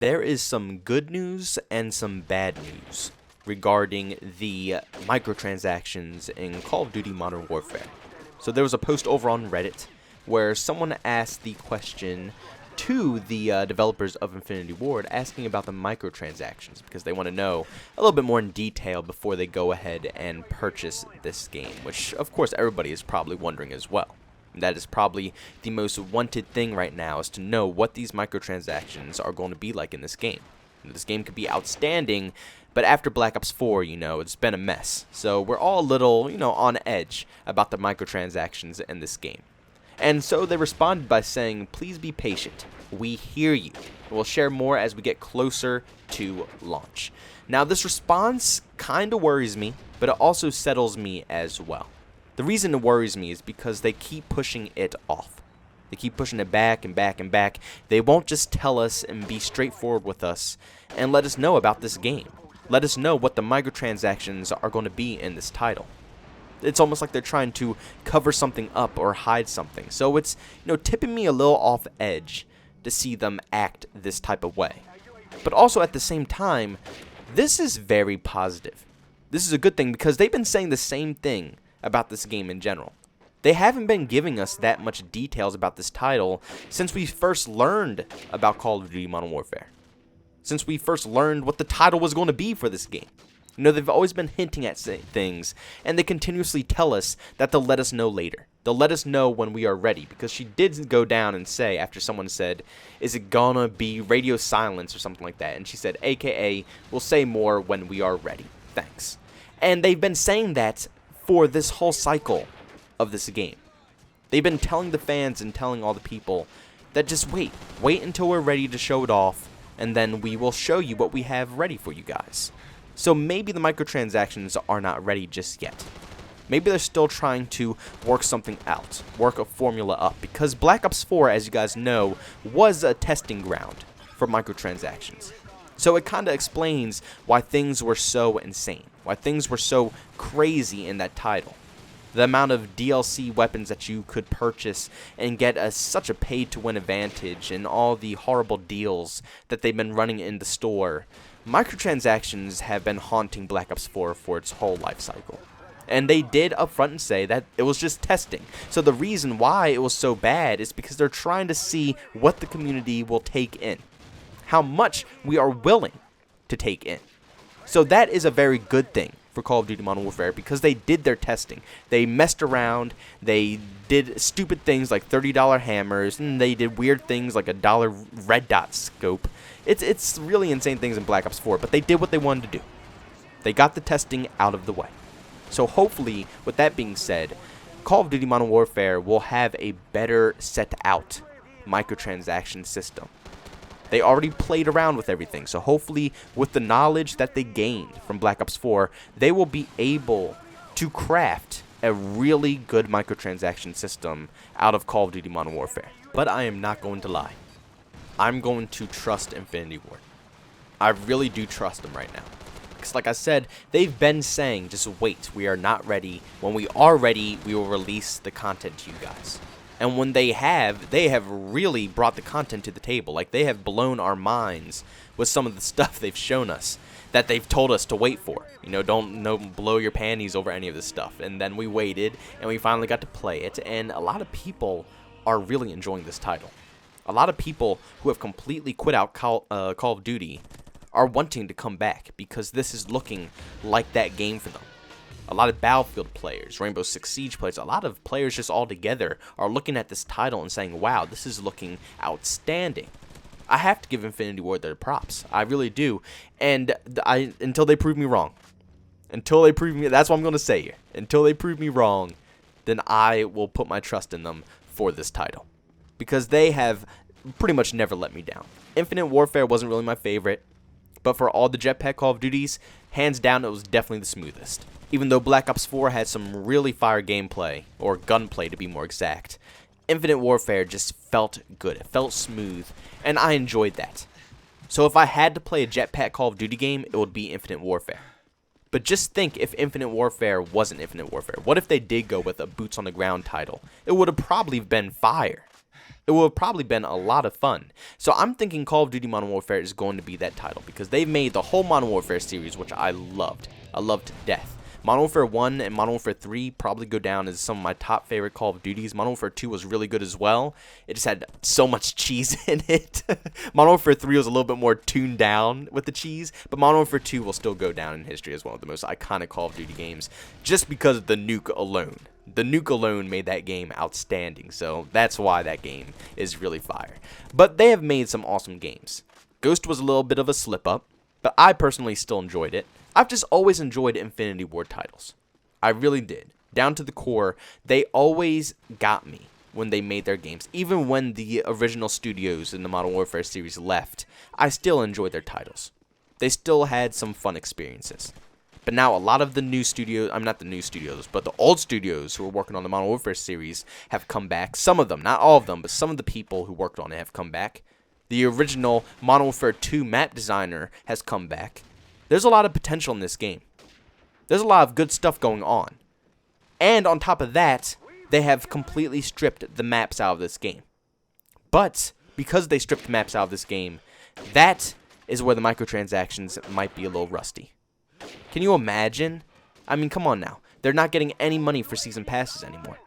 There is some good news and some bad news regarding the microtransactions in Call of Duty Modern Warfare. So there was a post over on Reddit where someone asked the question to the developers of Infinity Ward, asking about the microtransactions because they want to know a little bit more in detail before they go ahead and purchase this game, which of course everybody is probably wondering as well. That is probably the most wanted thing right now, is to know what these microtransactions are going to be like in this game. This game could be outstanding, but after Black Ops 4, it's been a mess. So we're all a little, on edge about the microtransactions in this game. And so they responded by saying, please be patient. We hear you. We'll share more as we get closer to launch. Now, this response kind of worries me, but it also settles me as well. The reason it worries me is because they keep pushing it off. They keep pushing it back and back and back. They won't just tell us and be straightforward with us and let us know about this game. Let us know what the microtransactions are going to be in this title. It's almost like they're trying to cover something up or hide something. So it's, tipping me a little off edge to see them act this type of way. But also at the same time, this is very positive. This is a good thing because they've been saying the same thing about this game in general. They haven't been giving us that much details about this title since we first learned about Call of Duty Modern Warfare. Since we first learned what the title was going to be for this game. They've always been hinting at things, and they continuously tell us that they'll let us know later. They'll let us know when we are ready, because she did go down and say, after someone said, is it gonna be radio silence or something like that? And she said, AKA, we'll say more when we are ready. Thanks. And they've been saying that for this whole cycle of this game. They've been telling the fans and telling all the people that just wait until we're ready to show it off, and then we will show you what we have ready for you guys. So maybe the microtransactions are not ready just yet. Maybe they're still trying to work something out, work a formula up, because Black Ops 4, as you guys know, was a testing ground for microtransactions. So it kind of explains why things were so insane, why things were so crazy in that title. The amount of DLC weapons that you could purchase and get such a pay-to-win advantage, and all the horrible deals that they've been running in the store. Microtransactions have been haunting Black Ops 4 for its whole life cycle. And they did upfront and say that it was just testing. So the reason why it was so bad is because they're trying to see what the community will take in. How much we are willing to take in. So that is a very good thing for Call of Duty Modern Warfare, because they did their testing. They messed around, they did stupid things like $30 hammers, and they did weird things like a $1 red dot scope. It's really insane things in Black Ops 4, but they did what they wanted to do. They got the testing out of the way. So hopefully, with that being said, Call of Duty Modern Warfare will have a better set out microtransaction system. They already played around with everything, so hopefully with the knowledge that they gained from Black Ops 4, they will be able to craft a really good microtransaction system out of Call of Duty Modern Warfare. But I am not going to lie. I'm going to trust Infinity Ward. I really do trust them right now. Because like I said, they've been saying, just wait, we are not ready. When we are ready, we will release the content to you guys. And when they have really brought the content to the table. Like, they have blown our minds with some of the stuff they've shown us that they've told us to wait for. Don't blow your panties over any of this stuff. And then we waited, and we finally got to play it. And a lot of people are really enjoying this title. A lot of people who have completely quit out Call of Duty are wanting to come back, because this is looking like that game for them. A lot of Battlefield players, Rainbow Six Siege players, a lot of players just all together are looking at this title and saying, wow, this is looking outstanding. I have to give Infinity Ward their props. I really do. And until they prove me wrong. That's what I'm going to say here. Until they prove me wrong, then I will put my trust in them for this title. Because they have pretty much never let me down. Infinite Warfare wasn't really my favorite. But for all the Jetpack Call of Duties, hands down, it was definitely the smoothest. Even though Black Ops 4 had some really fire gameplay, or gunplay to be more exact, Infinite Warfare just felt good. It felt smooth, and I enjoyed that. So if I had to play a Jetpack Call of Duty game, it would be Infinite Warfare. But just think if Infinite Warfare wasn't Infinite Warfare. What if they did go with a boots on the ground title? It would have probably been fire. It would have probably been a lot of fun. So I'm thinking Call of Duty Modern Warfare is going to be that title, because they've made the whole Modern Warfare series, which I loved. I loved to death. Modern Warfare 1 and Modern Warfare 3 probably go down as some of my top favorite Call of Duties. Modern Warfare 2 was really good as well. It just had so much cheese in it. Modern Warfare 3 was a little bit more tuned down with the cheese, but Modern Warfare 2 will still go down in history as one of the most iconic Call of Duty games, just because of the nuke alone. The nuke alone made that game outstanding, so that's why that game is really fire. But they have made some awesome games. Ghost was a little bit of a slip-up, but I personally still enjoyed it. I've just always enjoyed Infinity Ward titles. I really did. Down to the core, they always got me when they made their games. Even when the original studios in the Modern Warfare series left, I still enjoyed their titles. They still had some fun experiences. But now a lot of the new studios, I'm not the new studios, but the old studios who were working on the Modern Warfare series have come back. Some of them, not all of them, but some of the people who worked on it have come back. The original Modern Warfare 2 map designer has come back. There's a lot of potential in this game. There's a lot of good stuff going on. And on top of that, they have completely stripped the maps out of this game. But because they stripped the maps out of this game, that is where the microtransactions might be a little rusty. Can you imagine? I mean, come on now. They're not getting any money for season passes anymore.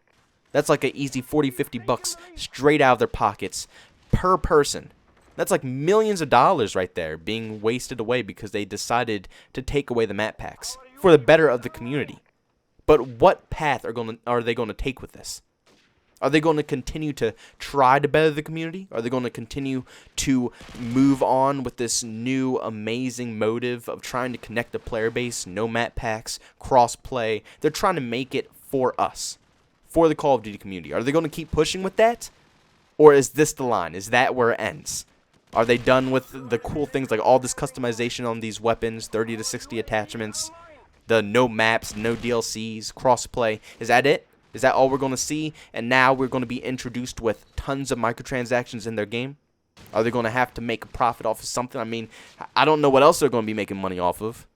That's like an easy 40, 50 bucks straight out of their pockets per person. That's like millions of dollars right there being wasted away because they decided to take away the map packs for the better of the community. But what path are they going to take with this? Are they going to continue to try to better the community? Are they going to continue to move on with this new amazing motive of trying to connect the player base, no map packs, cross-play? They're trying to make it for us, for the Call of Duty community. Are they going to keep pushing with that? Or is this the line? Is that where it ends? Are they done with the cool things like all this customization on these weapons, 30 to 60 attachments, the no maps, no DLCs, crossplay? Is that it? Is that all we're going to see? And now we're going to be introduced with tons of microtransactions in their game? Are they going to have to make a profit off of something? I mean, I don't know what else they're going to be making money off of.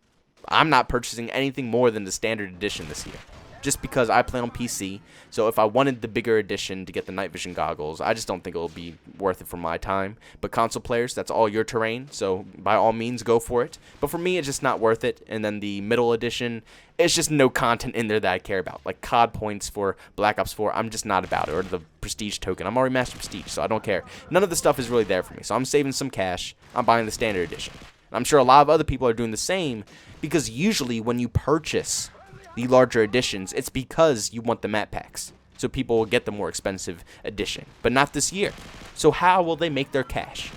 I'm not purchasing anything more than the standard edition this year, just because I play on PC. So if I wanted the bigger edition to get the night vision goggles, I just don't think it'll be worth it for my time. But console players, that's all your terrain, so by all means, go for it. But for me, it's just not worth it. And then the middle edition, it's just no content in there that I care about. Like COD points for Black Ops 4, I'm just not about it. Or the Prestige token. I'm already Master Prestige, so I don't care. None of the stuff is really there for me. So I'm saving some cash. I'm buying the standard edition. I'm sure a lot of other people are doing the same, because usually when you purchase the larger editions, it's because you want the map packs, so people will get the more expensive edition. But not this year. So how will they make their cash?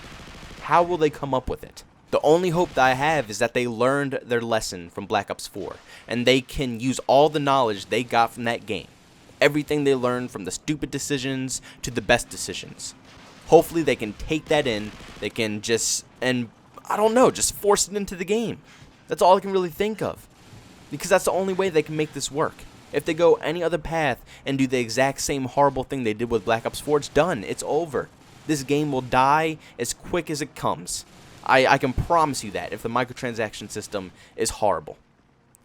How will they come up with it? The only hope that I have is that they learned their lesson from Black Ops 4, and they can use all the knowledge they got from that game, everything they learned from the stupid decisions to the best decisions. Hopefully they can take that in, they can just, and I don't know, just force it into the game. That's all I can really think of, because that's the only way they can make this work. If they go any other path and do the exact same horrible thing they did with Black Ops 4, it's done. It's over. This game will die as quick as it comes. I can promise you that if the microtransaction system is horrible.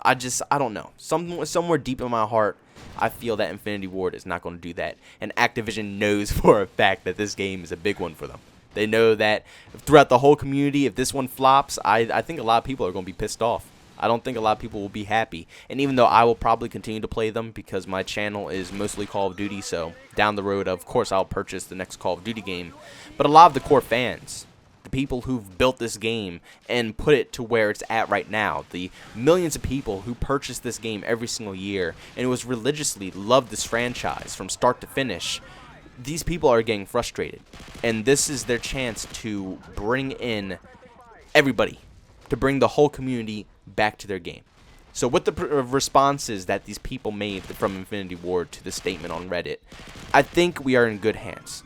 I don't know. Somewhere deep in my heart, I feel that Infinity Ward is not going to do that. And Activision knows for a fact that this game is a big one for them. They know that throughout the whole community, if this one flops, I think a lot of people are going to be pissed off. I don't think a lot of people will be happy. And even though I will probably continue to play them because my channel is mostly Call of Duty, so down the road, of course, I'll purchase the next Call of Duty game. But a lot of the core fans, the people who've built this game and put it to where it's at right now, the millions of people who purchase this game every single year and was religiously loved this franchise from start to finish, these people are getting frustrated. And this is their chance to bring in everybody, to bring the whole community back to their game. So with the responses that these people made from Infinity Ward to the statement on Reddit, I think we are in good hands.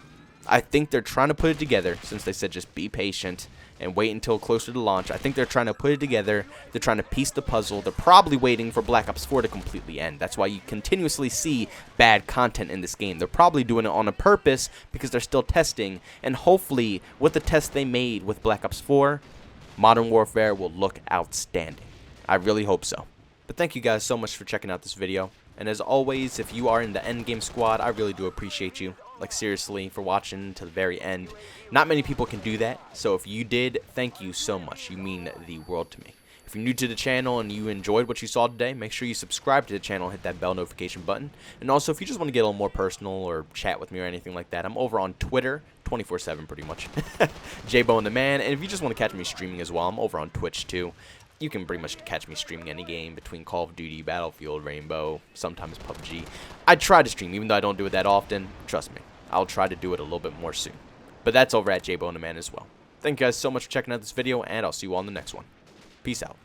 I think they're trying to put it together, since they said just be patient and wait until closer to launch. I think they're trying to put it together. They're trying to piece the puzzle. They're probably waiting for Black Ops 4 to completely end. That's why you continuously see bad content in this game. They're probably doing it on a purpose because they're still testing. And hopefully, with the test they made with Black Ops 4, Modern Warfare will look outstanding. I really hope so. But thank you guys so much for checking out this video. And as always, if you are in the endgame squad, I really do appreciate you. Like, seriously, for watching to the very end. Not many people can do that, so if you did, thank you so much. You mean the world to me. If you're new to the channel and you enjoyed what you saw today, make sure you subscribe to the channel and hit that bell notification button. And also, if you just want to get a little more personal or chat with me or anything like that, I'm over on Twitter 24/7 pretty much. JbowenDaMan. And if you just want to catch me streaming as well, I'm over on Twitch too. You can pretty much catch me streaming any game between Call of Duty, Battlefield, Rainbow, sometimes PUBG. I try to stream, even though I don't do it that often. Trust me, I'll try to do it a little bit more soon. But that's over at JbowenDaMan as well. Thank you guys so much for checking out this video, and I'll see you all in the next one. Peace out.